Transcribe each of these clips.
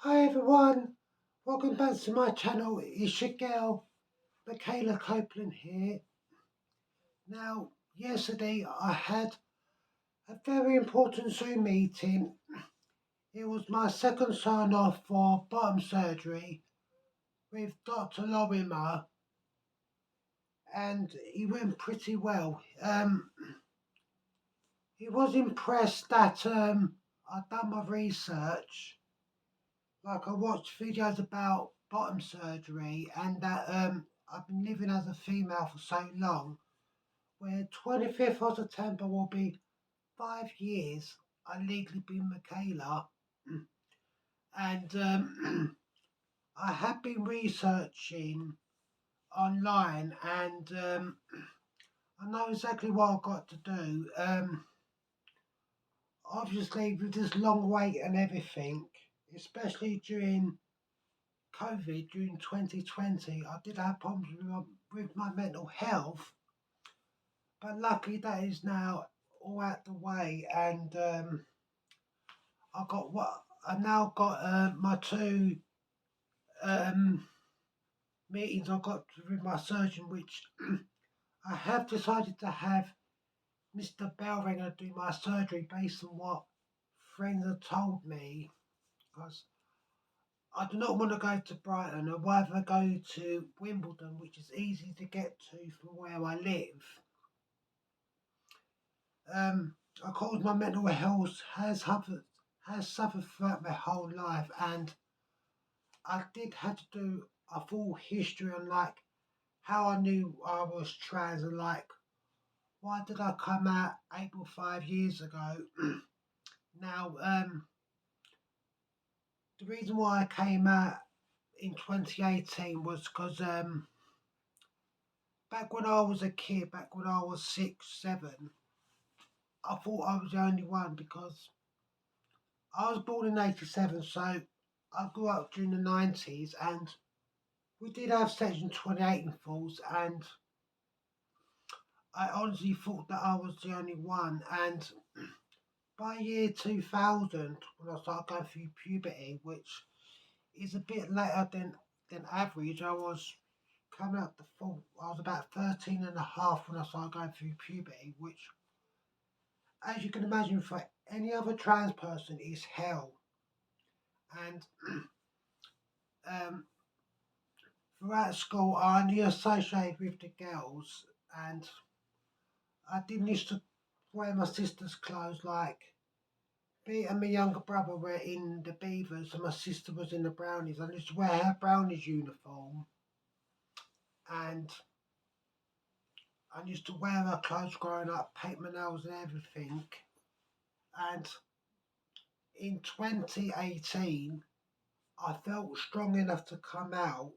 Hi everyone, welcome back to my channel. It's your girl, Michaela Copeland here. Now, yesterday I had a very important Zoom meeting. It was my second sign off for bottom surgery with Dr. Lorimer, and he went pretty well. He was impressed that I'd done my research. Like I watched videos about bottom surgery and that I've been living as a female for so long, where 25th of September will be 5 years I legally been Michaela. And I have been researching online and I know exactly what I've got to do. Obviously with this long wait and everything, especially during COVID during 2020, I did have problems with my mental health, but luckily that is now all out the way, and I now got my two um, meetings I got with my surgeon, which I have decided to have Mr. Bellringer do my surgery based on what friends have told me, because I do not want to go to Brighton. I'd rather go to Wimbledon, which is easy to get to from where I live. Of course, my mental health has suffered throughout my whole life, and I did have to do a full history on like how I knew I was trans and like why did I come out April 5 years ago. Now, the reason why I came out in 2018 was because back when I was a kid, back when I was 6, 7, I thought I was the only one because I was born in 87, so I grew up during the 90s and we did have Section 28 in force, and I honestly thought that I was the only one. And by year 2000, when I started going through puberty, which is a bit later than average, I was coming up the full, I was about 13 and a half when I started going through puberty, which, as you can imagine, for any other trans person is hell. And um, throughout school, I only associated with the girls, and I didn't used to wear my sister's clothes. Like me and my younger brother were in the Beavers, and my sister was in the Brownies. I used to wear her Brownies uniform, and I used to wear her clothes growing up, paint my nails and everything. And in 2018, I felt strong enough to come out.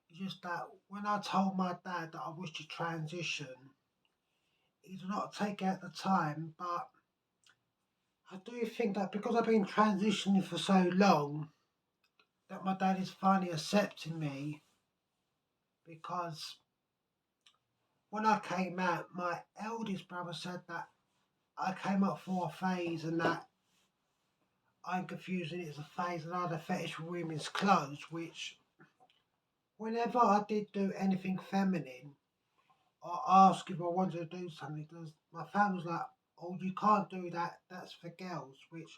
It's just that when I told my dad that I wish to transition, he did not take it at the time, but I do think that because I've been transitioning for so long, that my dad is finally accepting me, because when I came out, my eldest brother said that I came up for a phase and that I'm confusing it as a phase and I had a fetish for women's clothes, which whenever I did do anything feminine or ask if I wanted to do something, my family was like, oh, you can't do that, that's for girls, which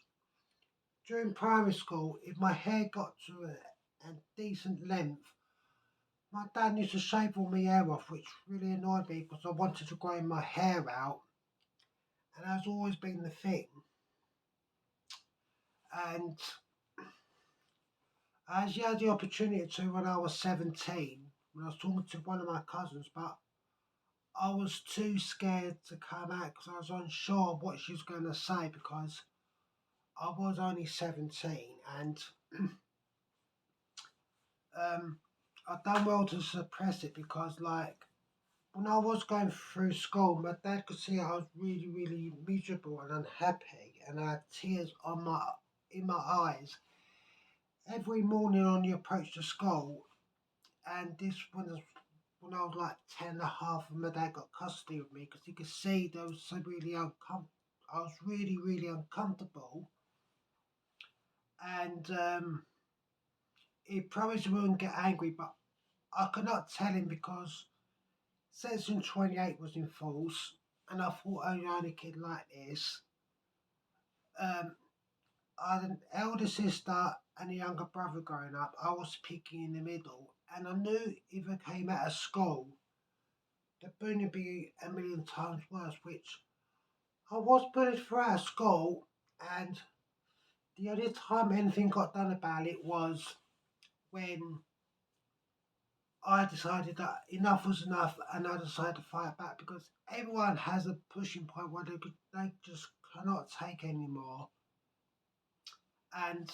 during primary school, if my hair got to a decent length, my dad used to shave all my hair off, which really annoyed me because I wanted to grow my hair out, and that's always been the thing. And I actually had the opportunity to when I was 17, when I was talking to one of my cousins, but I was too scared to come out because I was unsure of what she was going to say because I was only 17, and um, I done well to suppress it because, like, when I was going through school, my dad could see I was really, really miserable and unhappy, and I had tears in my eyes every morning on the approach to school. And this when I was like 10 and a half, and my dad got custody of me because he could see there was so really I was really, really uncomfortable. and he promised he wouldn't get angry, but I could not tell him because Section 28 was in force, and I thought I was the only kid like this. Um, I had an elder sister and a younger brother growing up. I was picky in the middle, and I knew if I came out of school, the bullying would be a million times worse, which I was bullied throughout school, and the only time anything got done about it was when I decided that enough was enough and I decided to fight back because everyone has a pushing point where they just cannot take anymore. And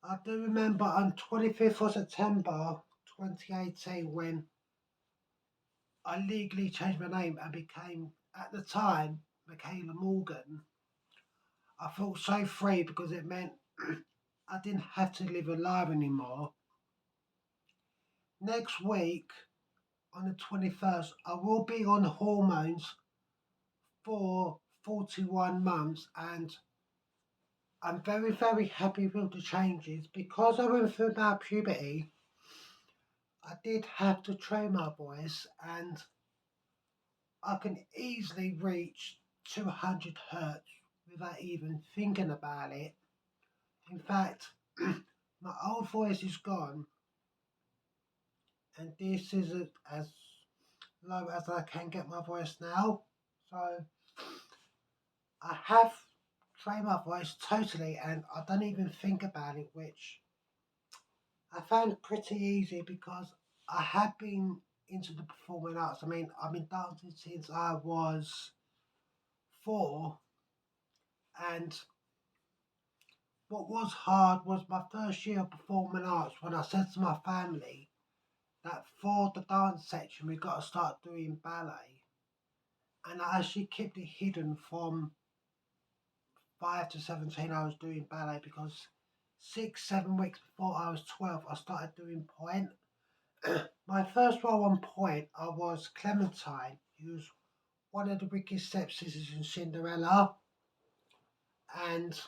I do remember on 25th of September 2018 when I legally changed my name and became, at the time, Michaela Morgan. I felt so free because it meant I didn't have to live a lie anymore. Next week, on the 21st, I will be on hormones for 41 months and I'm very, very happy with the changes. Because I went through my puberty, I did have to train my voice and I can easily reach 200 hertz without even thinking about it. In fact, my old voice is gone and this is as low as I can get my voice now. So I have trained my voice totally and I don't even think about it, which I found pretty easy because I have been into the performing arts. I mean, I've been dancing since I was 4, and what was hard was my first year of performing arts when I said to my family that for the dance section we got to start doing ballet, and I actually kept it hidden from 5 to 17. I was doing ballet because 6, 7 weeks before I was 12, I started doing point. My first role on point, I was Clementine, who's one of the biggest stepsisters in Cinderella. And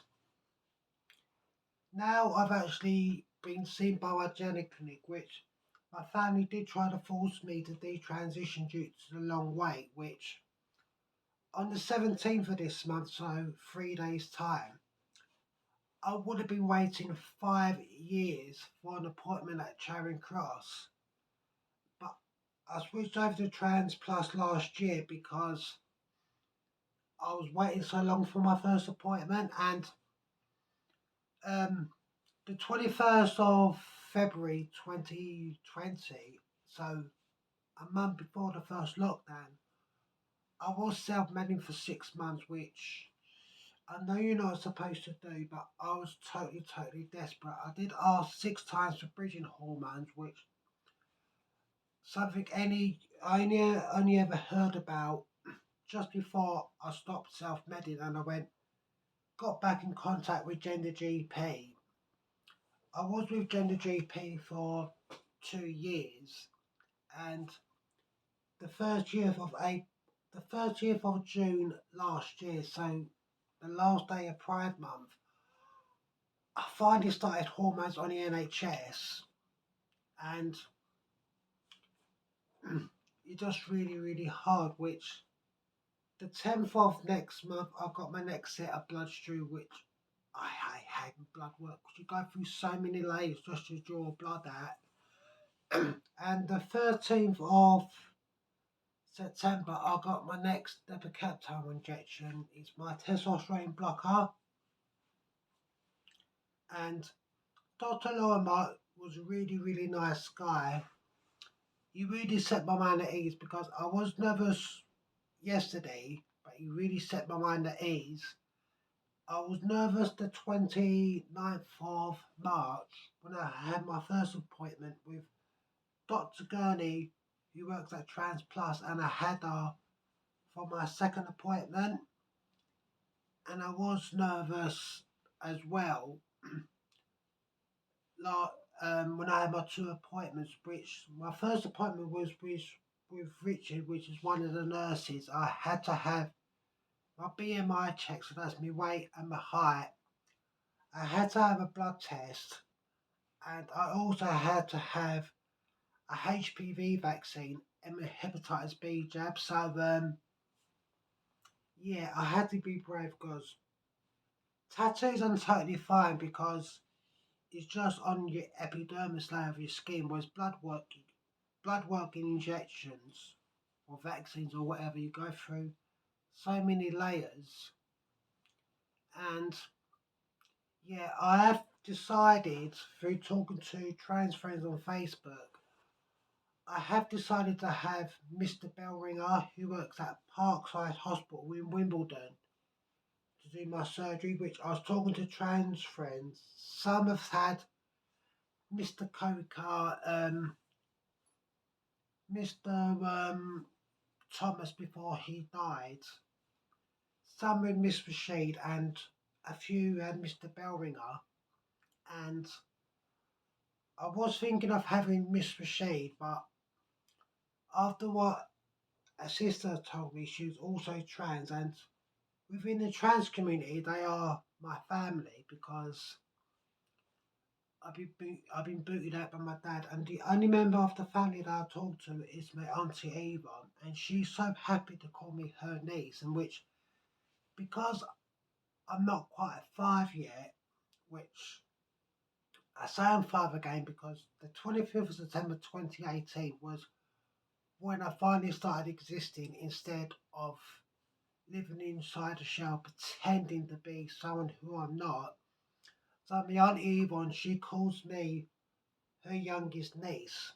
now I've actually been seen by my gender clinic, which my family did try to force me to detransition due to the long wait, which on the 17th of this month, so 3 days' time, I would have been waiting 5 years for an appointment at Charing Cross. But I switched over to Trans Plus last year because I was waiting so long for my first appointment, and um, the 21st of February 2020, so a month before the first lockdown, I was self-medicating for 6 months, which I know you're not supposed to do, but I was totally, totally desperate. I did ask 6 times for bridging hormones, which something I only ever heard about just before I stopped self-medicating, and I got back in contact with Gender GP. I was with Gender GP for 2 years, and the 30th of April, the 30th of June last year, so the last day of Pride Month, I finally started hormones on the NHS, and it's just really, really hard. Which the 10th of next month, I've got my next set of bloods due, which I hate blood work because you go through so many layers just to draw blood out. And the 13th of September, I got my next Depacaptone injection. It's my testosterone blocker. And Dr. Lorimer was a really, really nice guy. He really set my mind at ease because I was nervous yesterday, but he really set my mind at ease. I was nervous the 29th of March when I had my first appointment with Dr. Gurney, who works at Trans Plus, and I had her for my second appointment. And I was nervous as well, like when I had my 2 appointments. Which my first appointment was with Richard, which is one of the nurses. I had to have my BMI checked, so that's my weight and my height, I had to have a blood test, and I also had to have a HPV vaccine and a hepatitis B jab. So yeah, I had to be brave because tattoos are totally fine because it's just on your epidermis layer of your skin, whereas blood working injections or vaccines or whatever you go through so many layers. And yeah, I have decided through talking to trans friends on Facebook, I have decided to have Mr. Bellringer, who works at Parkside Hospital in Wimbledon, to do my surgery, which I was talking to trans friends. Some have had Mr. Coker, Mr. Thomas before he died. Some with Miss Rashid and a few had Mr. Bellringer. And I was thinking of having Miss Rashid, but after what a sister told me, she was also trans, and within the trans community, they are my family because I've been booted out by my dad, and the only member of the family that I talk to is my auntie Eva, and she's so happy to call me her niece, and which because I'm not quite 5 yet, which I say I'm 5 again because the 25th of September 2018 was when I finally started existing instead of living inside a shell pretending to be someone who I'm not. So my Aunt Yvonne, she calls me her youngest niece.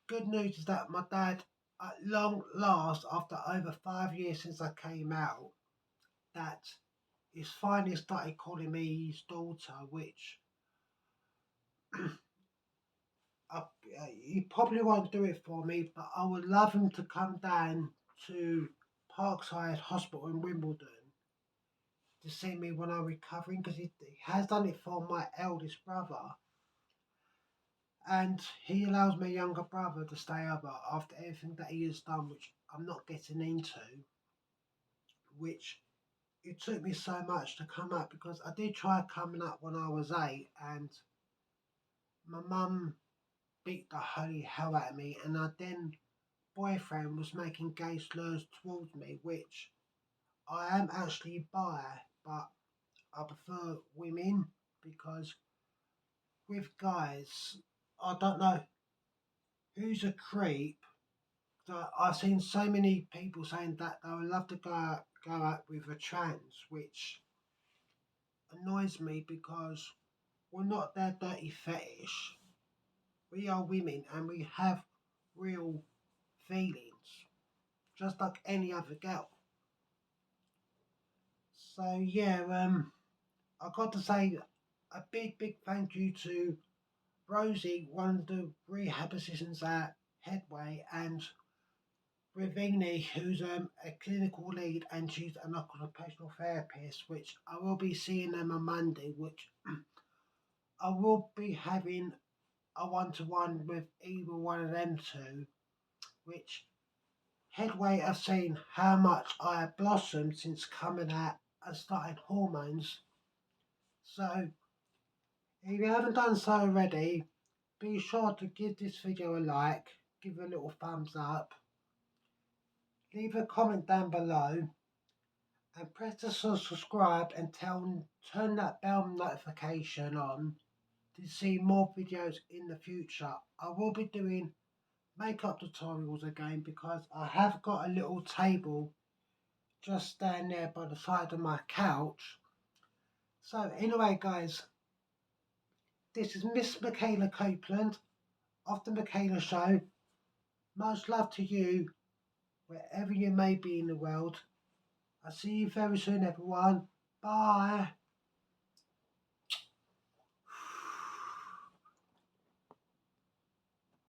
Good news is that my dad, at long last, after over 5 years since I came out, that he's finally started calling me his daughter, which I, he probably won't do it for me, but I would love him to come down to Parkside Hospital in Wimbledon to see me when I'm recovering because he has done it for my eldest brother, and he allows my younger brother to stay over after everything that he has done, which I'm not getting into, which it took me so much to come up because I did try coming up when I was 8 and my mum beat the holy hell out of me, and I then boyfriend was making gay slurs towards me, which I am actually bi, but I prefer women because with guys, I don't know who's a creep. So I've seen so many people saying that they would love to go out with a trans, which annoys me because we're not their dirty fetish. We are women and we have real feelings, just like any other girl. So yeah, I got to say a big thank you to Rosie, one of the rehab assistants at Headway, and Ravini, who's a clinical lead and she's an occupational therapist, which I will be seeing them on Monday, which I will be having a one-to-one with either one of them two, which Headway have seen how much I have blossomed since coming out and starting hormones. So if you haven't done so already, be sure to give this video a like, give it a little thumbs up, leave a comment down below, and press the subscribe and turn that bell notification on to see more videos in the future. I will be doing makeup tutorials again because I have got a little table just stand there by the side of my couch. So anyway guys, this is Miss Michaela Copeland of the Michaela Show. Much love to you wherever you may be in the world. I'll see you very soon everyone. Bye.